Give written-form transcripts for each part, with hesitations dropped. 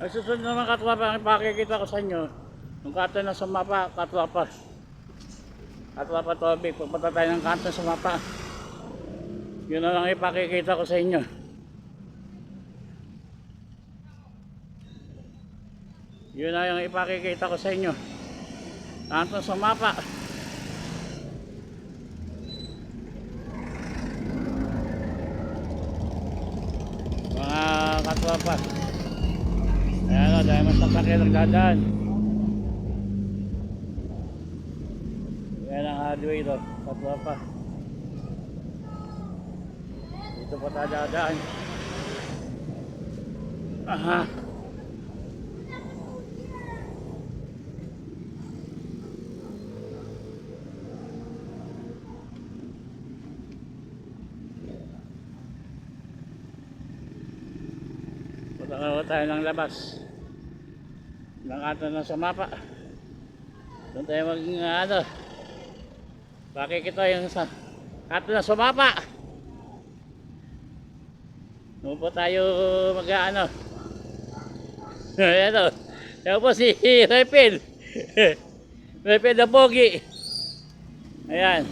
Ang susunod naman katwapa, ang ipakikita ko sa inyo, yung kanto na sumapa, katwapa. Katwapa tubig, pagpunta tayo ng kanto sumapa. Yun na lang ipakikita ko sa inyo. Yun na yung ipakikita ko sa inyo. Kanto sumapa. Mga katwapa. Ayan o, dahil masasakyan nagdadaan. Ayan ang highway ito, katwapa. Dito pa tayo dadaan. Aha. Punta tayo ng labas. Nakato na sumapa. Doon tayo ano. Pakikita yung sa kato na sumapa. Doon po tayo mag-ano. Ayan o. Ayan po si Repel. Repel na pogi. Ayan.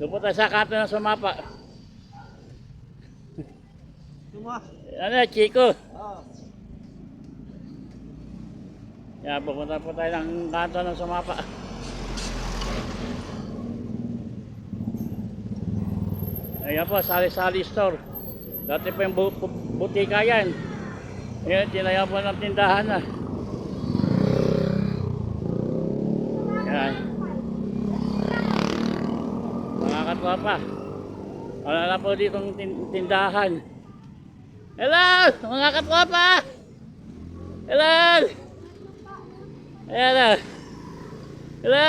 Doon po tayo sa kato na sumapa. Ano, Chico? Yan, pupunta po tayo ng kanto ng sumapa. Ayan po, sari-sari store. Dati po yung butika yan. Ayan, tinayan po ng tindahan na. Ayan. Mga katwapa. Wala na po ditong tindahan. Hello! Mga katwapa! Hello! Ayan na. Hello!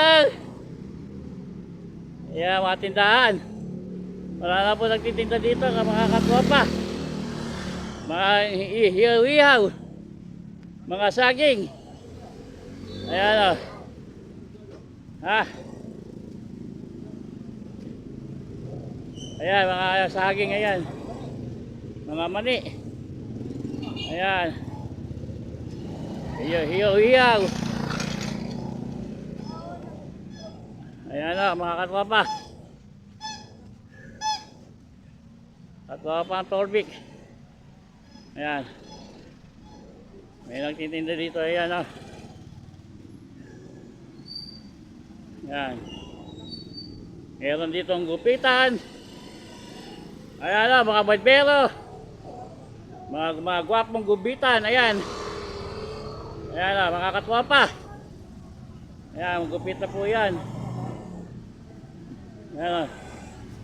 Ayan, mga tindahan. Wala na po nagtitinda dito mga katwapa. Mga ihaw-ihaw. Mga saging. Ayan o. Ha? Ayan, mga saging ayan. Mga mani. Ayan. Hiyaw-hiyaw. Ayan o, mga katwapa. Katwapa ang Torbik. Ayan. May nagtitinda dito. Ayan o. Ayan. Meron dito ang gupitan. Ayan o, mga barbero. Mga gwapong gubitan. Ayan. Ayan o, mga katwapa. Ayan, gupit na po yan. Ayan o.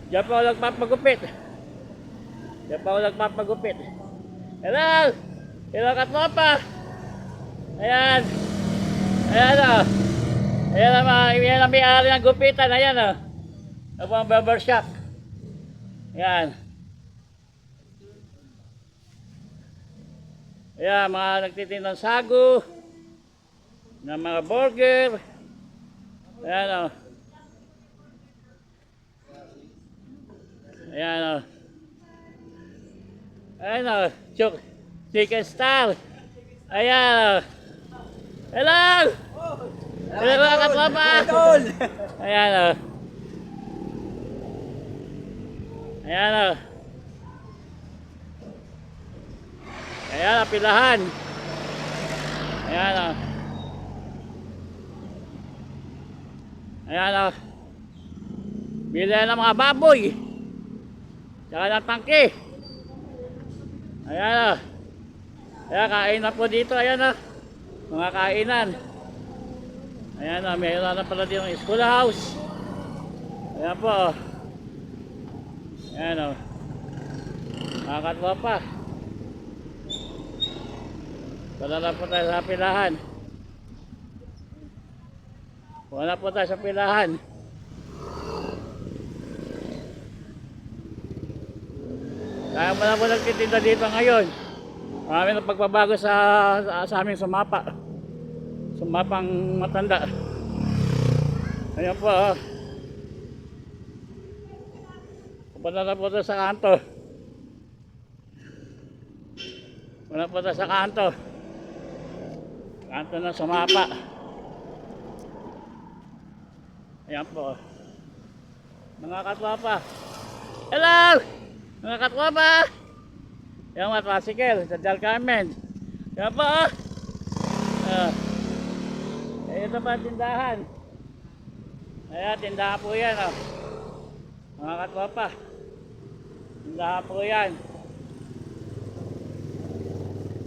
Diyan po ako nagpapagupit. Diyan po ako nagpapagupit. Hello! Hello katwapa. Ayan. Ayan o. Ayan ang may-ari ng gupitan. Ayan o. Ito po ang barbershop. Ayan. Ayan, mga nagtitindang sago. Ng mga burger. Ayan o. Ayan o. Ayan o. Chicken Star. Ayan o. Hello! Hello mga katwapa. Ayan o. Ayan o. Ayan o, pilahan. Ayan o. Ayan o. Bili ng mga baboy. Tsaka ng tangke. Ayan o. Ayan, kain na po dito. Ayan o. Mga kainan. Ayan o, mayroon na pala dito ng schoolhouse. Ayan po o. Ayan o. Mga katwapa. Wala na po tayo sa pilahan. Wala po tayo sa pilahan. Kaya mo na po nagtitinda dito ngayon. Marami na pagbabago sa aming sumapa. Sumapang matanda. Ayan po. Pupunta na po sa kanto. Muna po tayo sa kanto. Kanto ng Sumapa. Ayan po. Mga katwapa. Hello! Mga katwapa! Yung mga tricycle sa Del Carmen. Ayan po. Ito pa tindahan. Ayan, tindahan po yan. Oh. Mga katwapa. Tindahan po yan.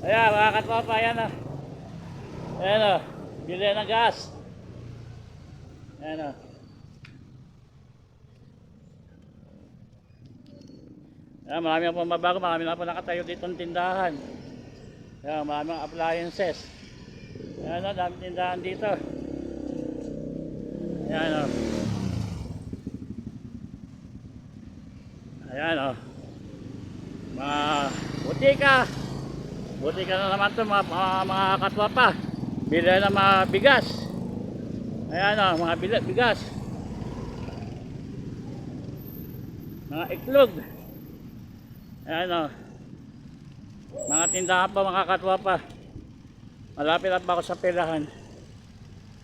Ayan, mga katwapa. Ayan o. Ayan o. Bili ng gas. Ayan o. Ayan, marami na po mabago. Marami na po nakatayo dito ng tindahan. Ayan, marami ng appliances. Ayan o, dami tindahan dito. Ayan o. Ayan o. Mga butika. Butika na naman ito mga katwapa. Bili na mga bigas. Ayan o, mga bigas. Mga iklog. Ayan o. Mga tindahan pa mga katwapa. Malapit na pa ako sa pilahan.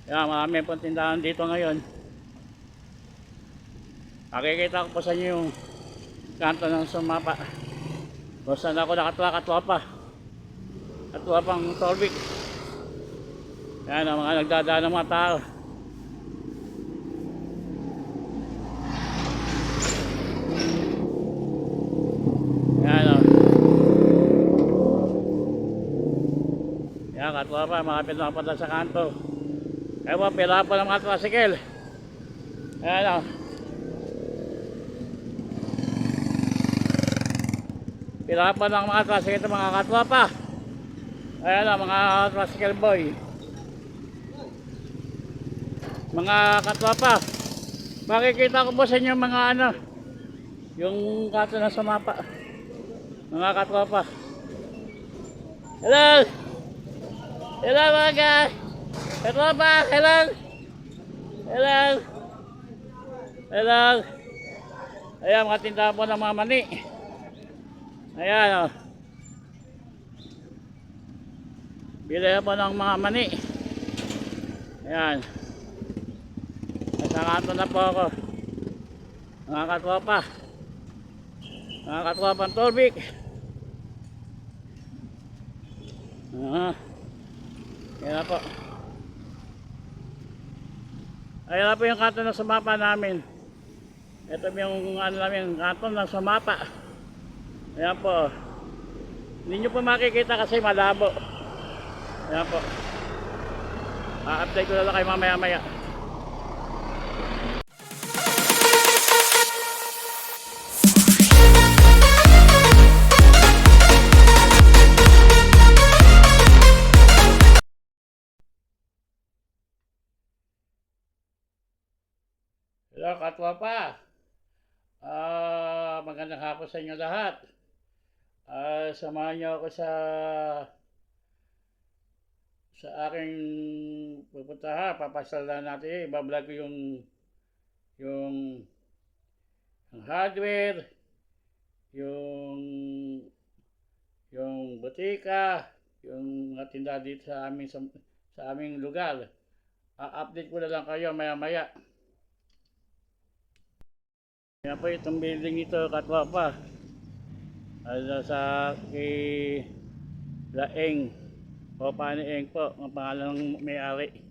Ayan, marami pong tindahan dito ngayon. Nakikita ko po sa inyo yung kanto ng Sumapa. Kung saan ako katwapa. Katwapang Torvik. Ayan ang mga nagdadaan ng mga tao. Ayan o. Ayan katwapa, makapit na kapatid sa kanto. Kaya po, pila po ng mga tricycle. Ayan o. Pila po ng mga tricycle mga katwapa. Ayan o, mga tricycle boy. Mga katwapa, makikita ko po sa inyo mga ano, yung kanto ng Sumapa. Mga katwapa. Hello! Hello mga guys! Katwapa! Hello! Hello! Hello! Ayan, mga tindahan po ng mga mani. Ayan o. Bili po ng mga mani. Ayan. Nasa kanto na po ako. Mga katwapa. Mga katwapang Torvik. Ayan na po. Ayan na po yung kanto ng Sumapa namin. Ito yung ano namin, kanto ng Sumapa. Ayan po. Hindi nyo po makikita kasi malabo. Ayan po. A-update ko na lang kayo mamaya-maya. Hello katwapa. Magandang hapon sa inyo lahat. Samahan niyo ako sa aking pupuntahan. Papasyalan natin, ibablog ko yung hardware, yung butika, yung mga tindahan dito sa aming lugar. Update ko na lang kayo maya-maya. Yan po itong building ito katwapa. Sa kay Laeng o Panieng po ang pangalan ng may-ari.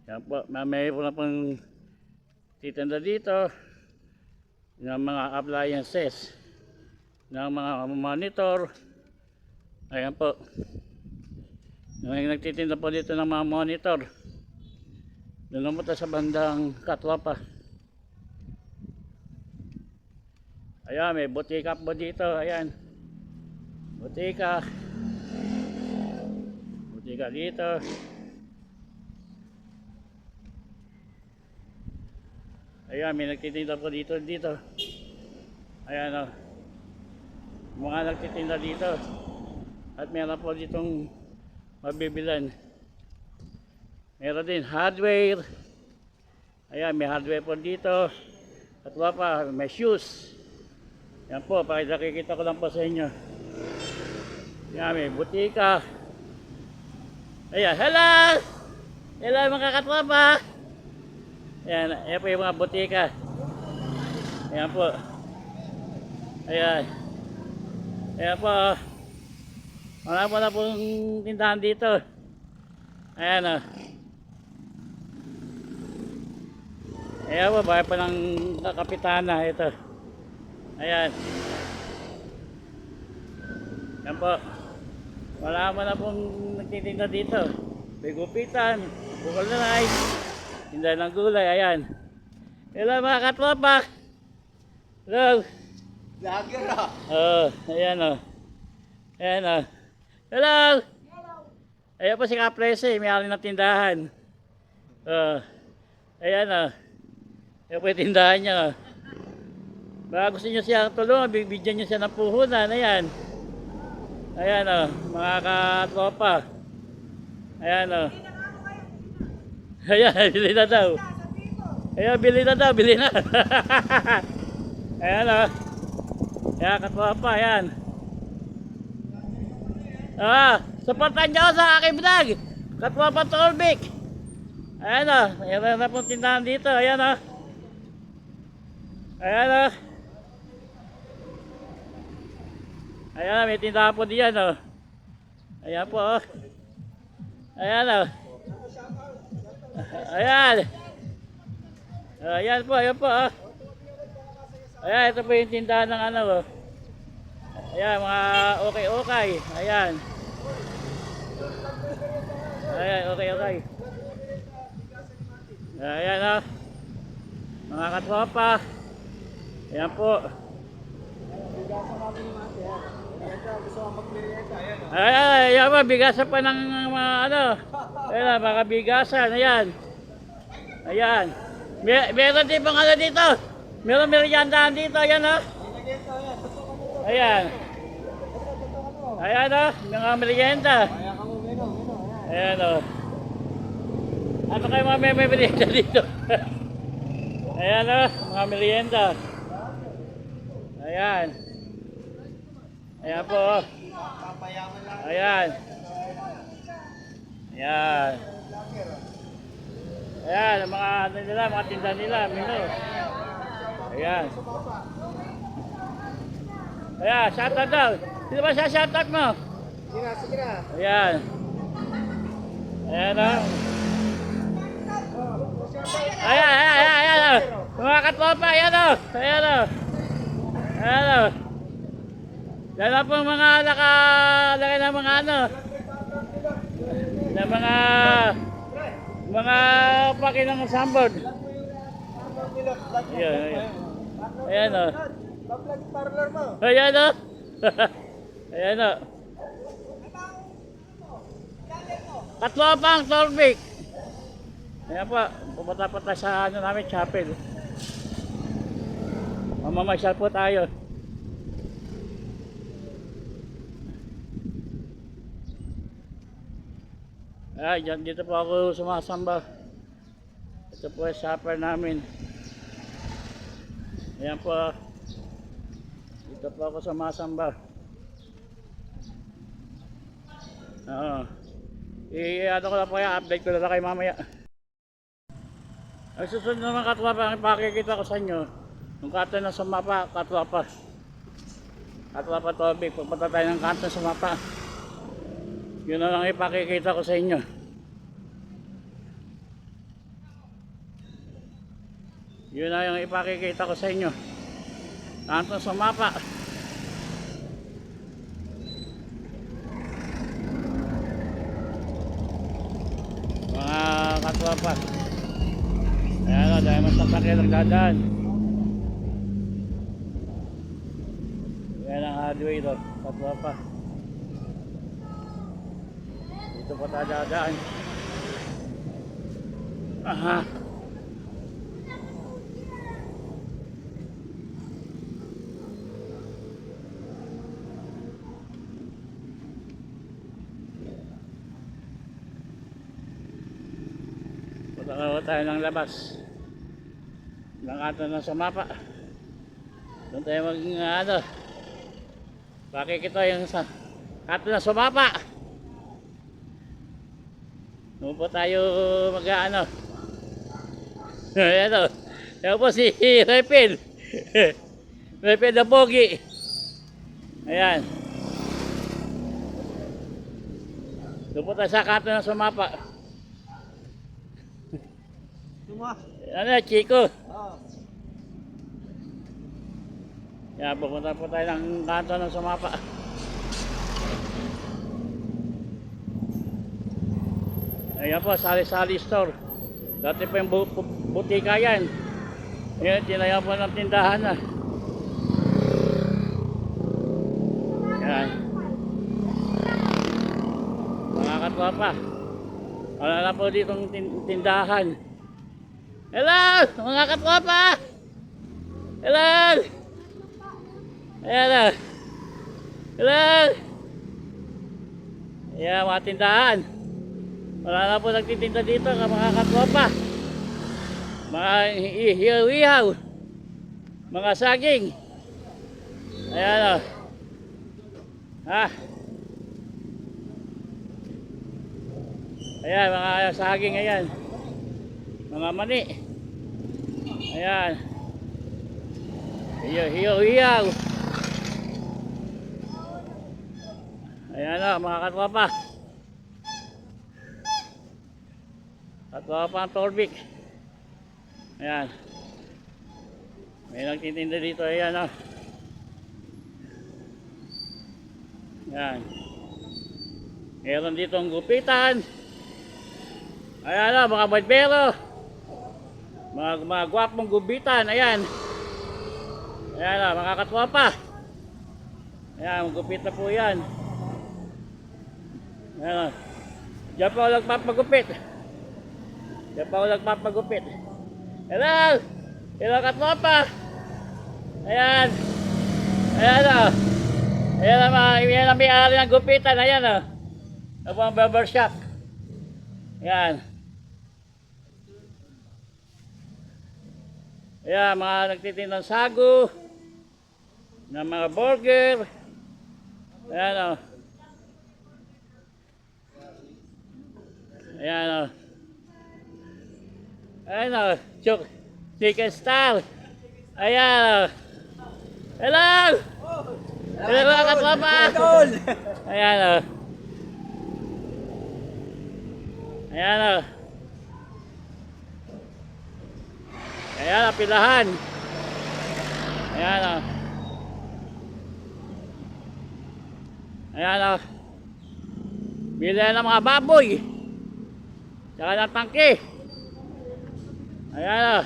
Yan po, may po na pong titinda dito ng mga appliances, ng mga monitor. Ayan po, nagtitinda po dito ng mga monitor. Doon mo sa bandang katwapa. Ayan, may butika po dito. Ayan. Butika. Butika dito. Ayan, may nagtitinda po dito. Ayan o. Mga nagtitinda dito. At meron po ditong mabibilan. Meron din hardware. Ayan, may hardware po dito. At wapa, may shoes. Yan po, nakikita ko lang po sa inyo. Yan, may butika. Ayan, hello! Hello mga katropa! Ayan, ayan po yung mga butika. Ayan po. Ayan. Ayan po. Wala po na pong tindahan dito. Ayan o. Ayan po, bahay pa ng kapitana ito. Ayan. Ayan po. Wala mo na pong nagtitinda dito. May gupitan, bukal na rice, tinda ng gulay, ayan. Hello mga katropa. Hello. Lager ah. Ayan o. Ayan o. Hello. Ayan po si Kaprese, may-ari ng tindahan. Ayan o. Ayan po yung tindahan niya o. Baka gusto nyo siya tulungan, bibigyan nyo siya ng puhunan, ayan. Ayan o, mga katropa. Ayan o. Ayan, bili na daw. Ayan, bili na daw, bili na. Ayan o. Ayan, katropa, ayan. Supportan nyo sa aking vlog. Katropa Tolbik. Ayan o, ayan na pong tindahan dito, ayan o. Ayan o. Ayan, may tindahan po diyan o. Ayan po o. Ayan o. Ayan. Ayan po, ayan po o. Ayan, ito po yung tindahan ng ano o. Ayan, mga okay. Ayan. Ayan, okay. Ayan o. Mga katropa. Ayan po. Ayan po, bigasan pa ng mga ano. Ayan, mga bigasan, ayan. Ayan. Meron din pang ano dito. Meron meriendahan dito, ayan o. Ayan. Ayan o, mga merienda. Ayan o. Ano kayo mga may merienda dito? Ayan o, mga merienda. Ayan. Ayan po o. Ayan. Ayan. Ayan, ang mga ano nila, mga tinda nila, menu. Ayan. Ayan, shoutout daw. Sino ba siya shoutout mo? Sige na. Ayan. Ayan o. Ayan. Mga katropa, ayan o. Ayan o. Ayan o. Yan na po mga nakalagay ng mga ano. Ng mga paki ng sambod. Ayan. Ayan o. Vlog parlor mo. Ayan o. Ayan o. Katlopang Tolbik. Ayan po. Pupunta po tayo sa ano namin, chapel. Mamamasyal po tayo. Ayan, dito po ako sumasamba. Ito po yung supper namin. Ayan po. Dito po ako sumasamba. Oo. Ano ko lang po yan, update ko lang kayo mamaya. Ang susunod naman katropa, ang ipakikita ko sa inyo. Yung kanto ng sumapa, katropa. Katropa Tolbik, pagpunta tayo ng kanto ng sumapa. Yun na lang ipakikita ko sa inyo. Yun na yung ipakikita ko sa inyo. Kanto ng sumapa. Mga katropa. Ayan o, dahil mas sasakyan nagdadaan. Ayan ang highway ito, katropa. Dito pa tayo dadaan. Aha. Punta tayo ng labas. Nakato na sa mapa. Doon tayo mag ano. Pakikita yung sa Kato na sumapa. Doon po tayo mag-ano. Ayan o. Ayan po si Repel. Repel na pogi. Ayan. Doon po tayo sa kato na sumapa. Tuma. Ano, Chico? Oh. Yan, pupunta po tayo ng kanto ng sumapa. Ayan po, sari-sari store. Dati po yung butika yan. Ayan, tinayan po ng tindahan na. Ayan. Mga katwapa. Wala na po ditong tindahan. Hello! Mga katwapa! Hello! Ayan na. Hello! Ayan, mga tindahan. Wala na po nagtitinda dito mga katwapa. Mga ihaw-ihaw. Mga saging. Ayan o. Ha? Ayan, mga saging ayan. Mga mani. Ayan. Ihaw-ihaw. Ayan o, mga katwapa. Katwapa ang Torvik. Ayan. May nagtitinda dito. Ayan o. Ayan. Meron dito ang gupitan. Ayan o, mga barbero. Mga gwapong gupitan. Ayan. Ayan o, mga katwapa. Ayan, gupit na po yan. Ayan o. Diyan po nagpapagupit. Diyan pa ako nagpapagupit. Hello! Hello katwapa! Ayan! Ayan o! Ayan ang may-ari ng gupitan. Ayan o! Ito ang barbershop. Ayan. Ayan, mga nagtitindang sago. Ng mga burger. Ayan o. Ayan o. Ayan o, chicken style. Ayan o. Hello! Hello mga katwapa! Ayan o. Ayan o. Ayan o, pilahan. Ayan o. Ayan o. Bili ng mga baboy. Tsaka ng tangke. Ayan o.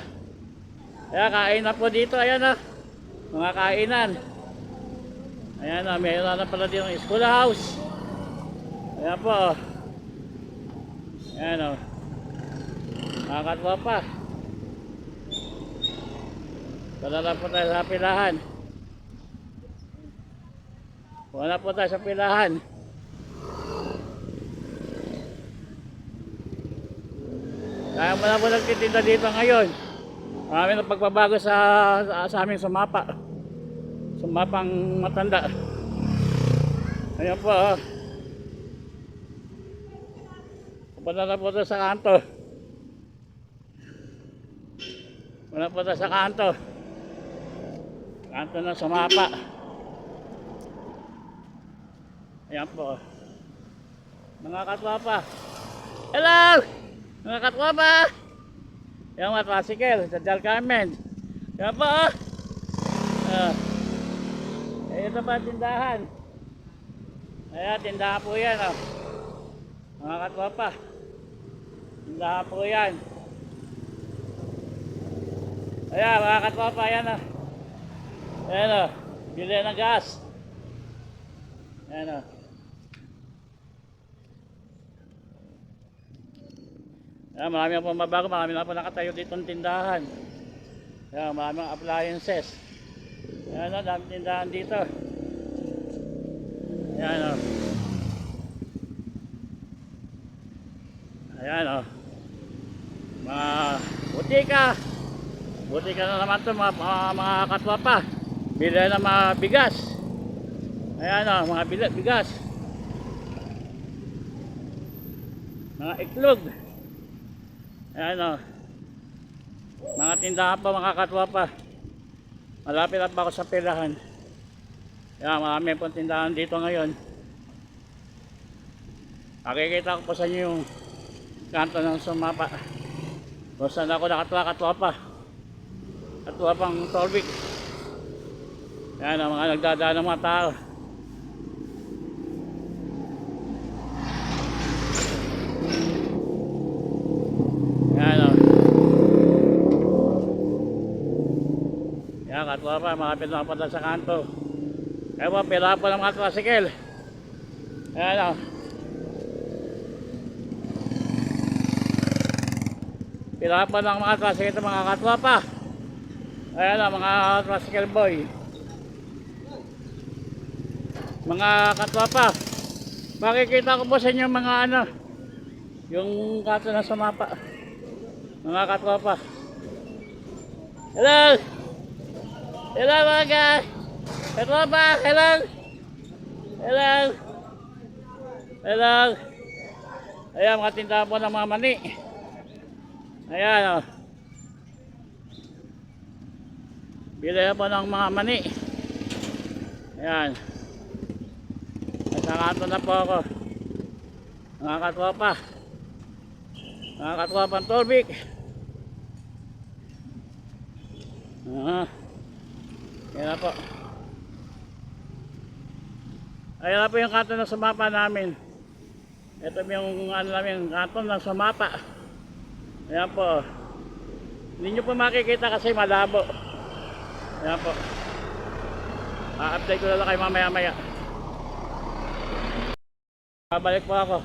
Ayan, kain na po dito. Ayan o. Mga kainan. Ayan o. Mayroon na pala dito ng schoolhouse. Ayan po o. Ayan o. Mga katwapa. Wala na po tayo sa pilahan. Wala po tayo sa pilahan. Kaya wala po nagtitinda dito ngayon. Marami na pagbabago sa aming sumapa. Sumapang matanda. Ayan po. Pupunta na po tayo sa kanto. Wala po tayo sa kanto. Kanto ng sumapa. Ayan po. Mga katwapa. Hello! Mga katwapa! Yung mga tricycle sa Del Carmen. Yan po. Ito pa tindahan. Ayan, tindahan po yan. Oh. Mga katwapa. Tindahan po yan. Ayan, mga katwapa. Ayan o. Ayan o. Bili ng gas. Ayan o. Ayan, marami po mabago, marami na po nakatayo dito ng tindahan. Ayan, marami mga appliances. Ayan o, dami tindahan dito. Ayan o. Ayan o. Mga butika. Butika na naman ito, mga katwapa. Bili na mga bigas. Ayan o, mga bigas. mga iklog. Ayan o. Mga tindahan pa, mga katwapa. Malapit na pa ako sa pilahan. Ayan, marami pong tindahan dito ngayon. Makikita ko po sa inyo yung kanto ng Sumapa. Kung saan ako katwapa. Katwapang Torvik. Ayan o, mga nagdadaan ng mga tao. Ayan o. Yan, katwapa, makapit na punta sa kanto. Kaya po, pila po ng mga tricycle. Ayan o. Pila po ng mga tricycle, mga katwapa. Ayan o, mga tricycle boy. Mga katwapa, makikita ko po sa inyo mga ano, yung kanto ng Sumapa. Mga katwapa. Hello! Hello mga guys! Katwapa! Hello! Hello! Hello! Ayan, mga tindahan po ng mga mani. Ayan o. Bili po ng mga mani. Ayan. Nasa kanto na po ako. Mga katwapa. Mga katwapang Torvik. Yan na po. Ayan na po yung kanto ng Sumapa namin. Ito yung ano namin, kanto ng Sumapa. Ayan po. Hindi nyo po makikita kasi malabo. Ayan po. A-update ko na lang kayo mamaya-maya. Babalik po ako.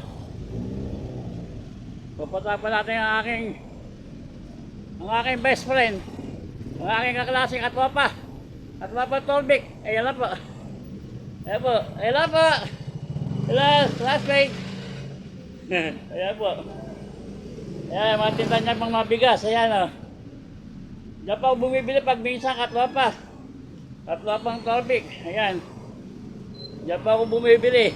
Pupunta pa natin ang aking best friend. Ang aking kaklase katwapa. Katwapa Torvik. Ayan na po. Ayan po. Ayan na po. Hello, classmate. Ayan po. Ayan, mga tinta niya pang mabigas. Ayan o. Diyan pa ako bumibili pag minsan katwapa. Katwapang Torvik. Ayan. Diyan pa ako bumibili.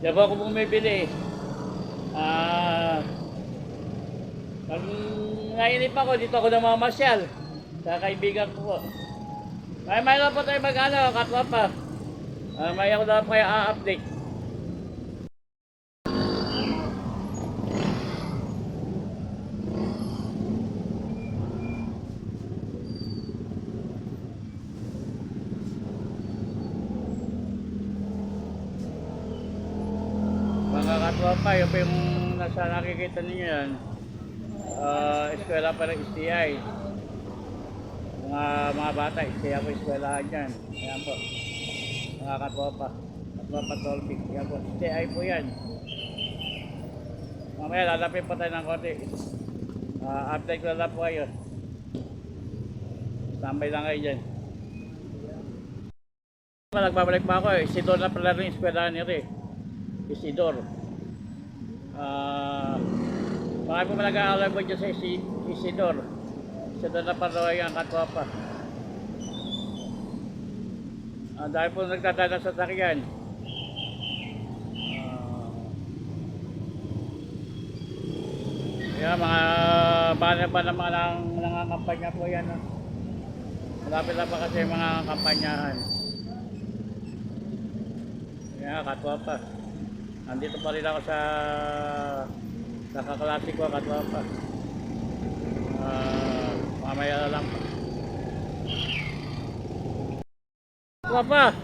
Diyan pa ako bumibili. Pag nainip ako, dito ako namamasyal sa kaibigan ko po. May lang po tayo mag-ano, katwapa. May ako dapat kaya a-update. Mga katwapa, yun po yung nasa nakikita ninyo yan. Eskwela pa ng STI. Mga bata, STI po eskwelahan dyan. Ayan po. Mga katwapa. Katwapa Torvik. Ayan po. STI po yan. Mamaya lalapin pa tayo ng konti. Update ko lang po kayo. Tambay lang kayo dyan. Nagbabalik pa ako eh. Isidor na pala rin eskwelahan nito eh. Isidor. Bakit po nag-aalala po dyan sa Isidor? Isidor na pala yung katwapa. Dahil po nagdadala sa sakyan. Yan, mga banner pa ng mga nangangampanya po yan. Malapit na pa kasi mga kampanyahan. Yan, katwapa. Nandito pa rin ako sa kaklase ko, katwapa. Mamaya lang. Katwapa,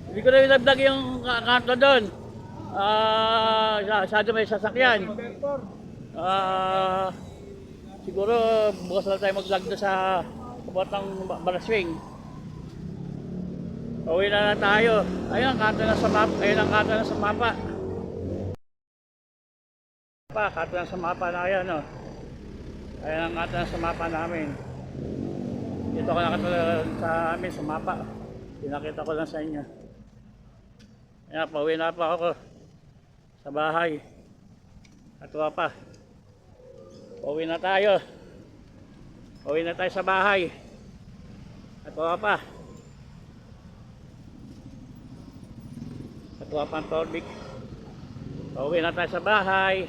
hindi ko na ilagdag yung kanto doon. Sado may sasakyan. Siguro bukas na tayo mag-vlog doon sa Kabatang Baraswing. Uwi na tayo. Ayun ang kanto na sa mapa. Ayun ang kanto na sa mapa. Kanto na sa mapa na yan, no? Ayun ang kanto na sa mapa namin. Dito ko nakatulad sa amin sa mapa. Pinakita ko lang sa inyo. Ayan, pauwi na pa ako sa bahay. Katwapa. Pauwi na tayo. Pauwi na tayo sa bahay. Katwapa. Katwapang Torvik. Pauwi na tayo sa bahay.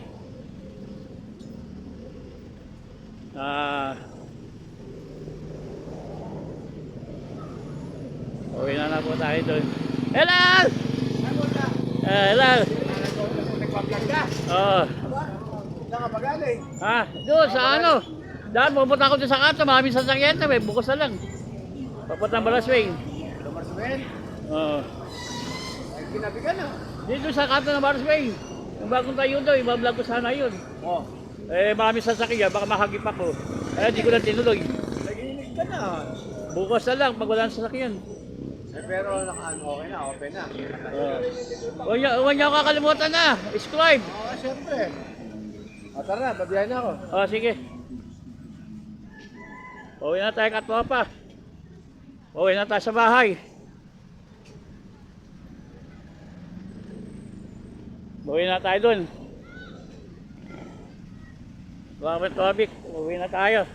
Pauwi na po tayo doon. Hello! Hello! Nagpa-vlog ka? Oo. Saan ka pa galing? Doon sa ano? Dahil pupunta ako doon sa kanto, maraming sasakyan na, may bukas na lang. Papuntang Balaswing. Lumarswin? Oo. Ay, ginabi ka na. Dito sa kanto ng Balaswing. Yung bagong tayo doon, ibablog ko sana yun. Oh. Maraming sasakyan, baka mahagip ako. Di ko na tinuloy. Nagiinig ka na. Bukas na lang, pag wala ng sasakyan. Pero okay na, open na. Huwag niyo kakalimutan na, subscribe. Oo, siyempre. Tara na, babiyahin na ako. Sige. Pauwi na tayo katwapa. Pauwi na tayo sa bahay. Pauwi na tayo dun. Tubig, pauwi na tayo.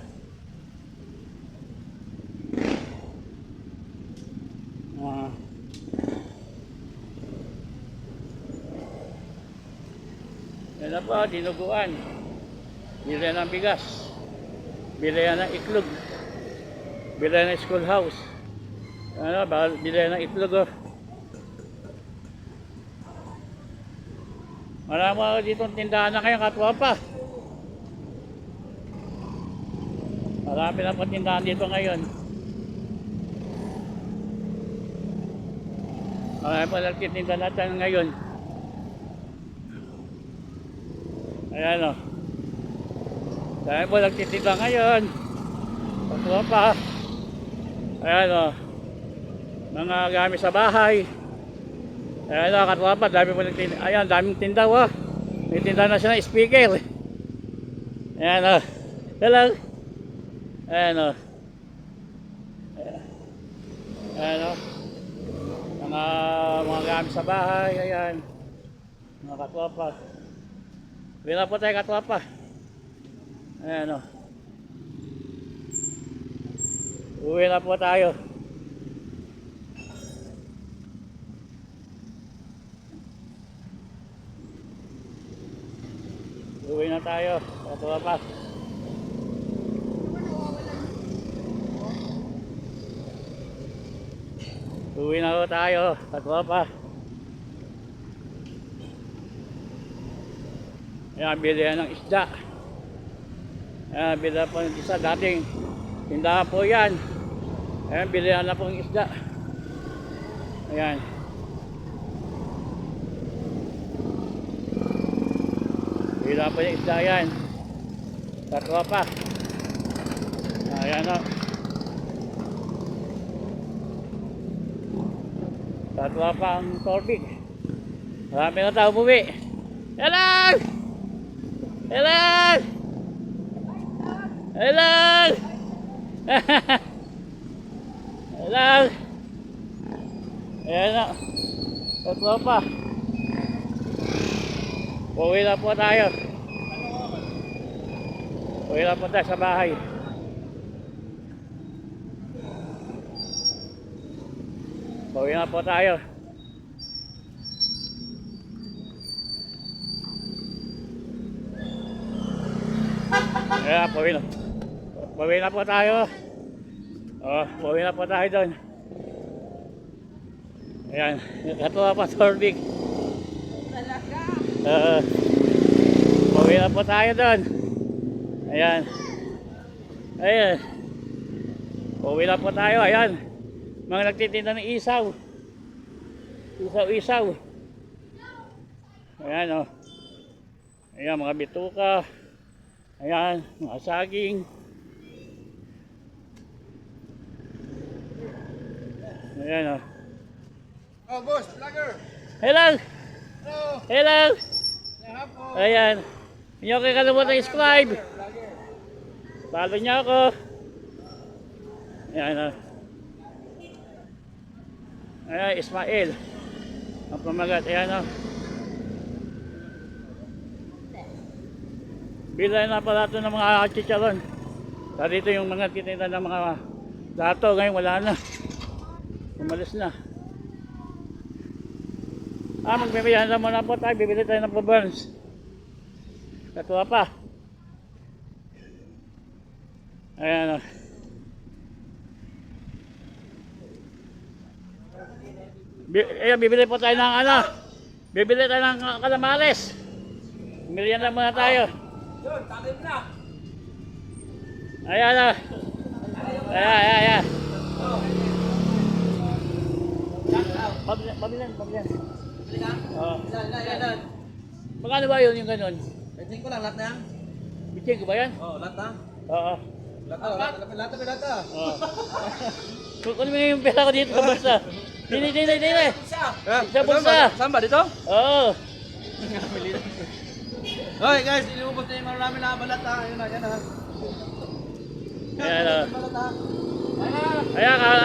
Yan na po, dinuguan. Bilihan ng bigas. Bilihan ng itlog. Bilihan ng schoolhouse. Bilihan ng itlog. Marami ako dito tindahan na kayo katwapa. Marami na po tindahan dito ngayon. Marami po nagtitinda natin ngayon. Ayan o. Dahil po nagtitinda ngayon. Patuwa pa. Ayan o. Mga gamit sa bahay. Ayan o, katuwa pa. Dami po nagtitinda. Ayan, daming tindaw o. Nagtinda na siya ng speaker. Ayan o. Hello. Ayan o. Ayan o. Mga gamit sa bahay. Ayan. Mga katuwa pa. Uwi na po tayo katwapa. Ayan o. Uwi na po tayo. Uwi na tayo katwapa. Uwi na po tayo katwapa. Ayan, bilihan ng isda. Ayan, bilihan po ng isda. Dating tindahan po yan. Ayan, bilihan na po ng isda. Ayan. Bilihan po ng isda yan. Tatwa pa. Ayan o. Tatwa pa ang torbig. Marami na tao umuwi. Hello! Hello! Hello! Hello! Ayan na. Tatlo pa. Uwi na po tayo. Uwi na po tayo sa bahay. Uwi na po tayo. Ayan, pauwi na po tayo. Pauwi na po tayo doon. Ayan, katuwa pa torbig. Talaga? Pauwi na po tayo doon. Ayan. Ayan. Pauwi na po tayo, ayan. Mga nagtitinda ng isaw. Isaw-isaw. Ayan o. Ayan, mga bituka. Ayan, mga saging. Ayan o. Oh, boss, vlogger. Hello! Hello. Hello! Hapon. Ayan. Hindi ako kakalimutan i-subscribe. Vlogger. Follow niyo ako. Ayan o. Ayan, Ismael. Ang pamagat. Ayan o. Bilay na pala ito ng mga chicharon. Dito yung mga titinda ng mga dato. Ngayon wala na. Umalis na. Magbibiyahan na muna po tayo. Bibili tayo ng Burns. Katuwa pa. Ayan o. Ayan, bibili po tayo ng ano. Bibili tayo ng calamares. Merienda muna tayo. Ayan o. Ayan. Pabilan. Oo. Magkano ba yun yung ganun? Pwede ko lang lahat na yan. Bitin ko ba yan? Oo, lahat na. Oo. Lahat na. Oo. Kunin mo yung pera ko dito sa bulsa. Dili. Sa bulsa. Saan ba dito? Oo. Hoy guys, inubos na yung marami na balat ha. Ayun na, yan ha. Ayan o. Balat ha.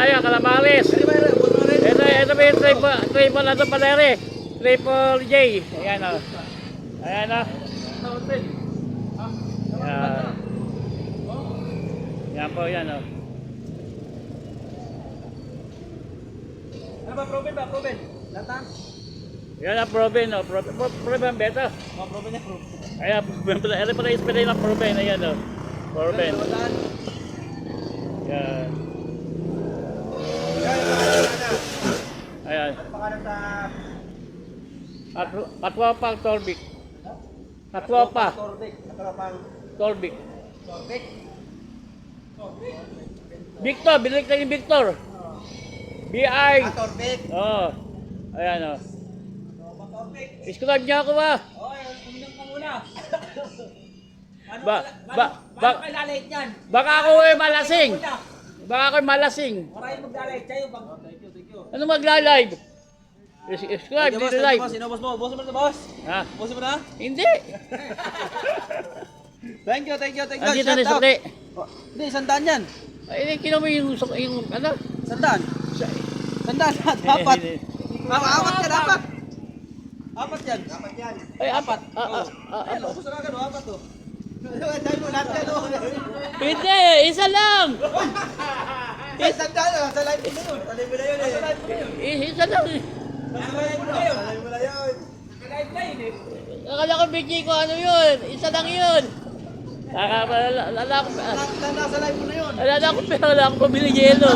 Ayan, calamares. Ito ba yung triple na ito palere? Triple J. Ayan o. Ayan o. Ayan. Yan po, yan o. Ano ba, Proven ba? Proven? Lahat na? Yan ang Proven o. Proven beta. Oh, Proven niya, Proven. Ayan, ito pala yung spray ng Proven. Ayan o. Proven. Yan. Ayan. Katwa pa Torbik. Katwa pa Torbik. Victor, bilik tayo yung Victor. BI. Torbik. Oo. Ayan o. Iscribe niya ako ba? Oy, uminom ka muna. Ba, Kay lalait yan. baka ako malasing. Baka ako malasing. Maraming maglalait sa'yo. Thank you. Ano magla-live? Subscribe, dito live. Boss mo. Boss mo na, boss. Ha? Boss mo na. Hindi. Thank you. Andito na sukli. Hindi, sandaan yan. Ay, kinuha mo yung ano? Sandaan. Sandaan. Apat. Apat yan, apat. Apat yan. Ay, apat. Ayan, ubus na agad, apat to. Dahil mo lahat yan, Hindi, isa lang. Ay, sandaan, sa live mo yun. Sa live mo na yun eh. Isa lang. Sa live mo na yun. Nag-live na yun eh. Akala ko BG ko ano yun. Isa lang yun. Nasa live mo na yun. Wala akong pabili yelo.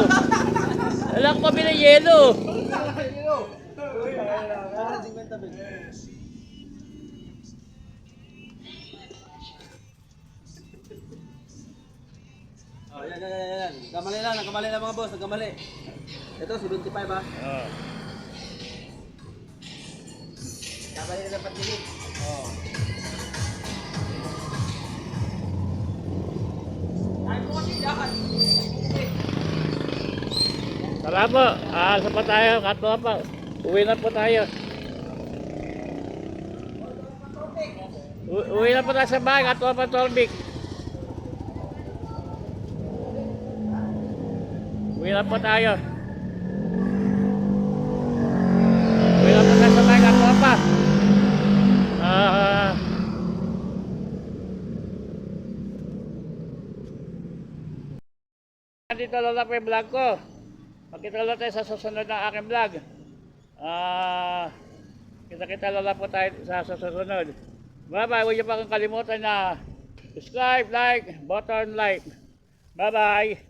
Wala akong pabili yelo. Oh, yan. Nagkamali lang mga boss, nagkamali. Ito, 75 ha. Oh. Kamali na ng patinig. Oh. Dahil mo kasi lahat. Tara po. Asa pa tayo. Katwa pa. Uwi na po tayo. Uwi na po tayo sa bahay. Katwa pa Torbik. Uwi na po tayo. Uwi na po tayo sa bahay. Katwa pa. Dito lang po yung vlog ko. Magkita lang tayo sa susunod ng aking vlog. Kita lang po tayo sa susunod. Bye-bye. Huwag niyo pa kang kalimutan na subscribe, like, button like. Bye-bye.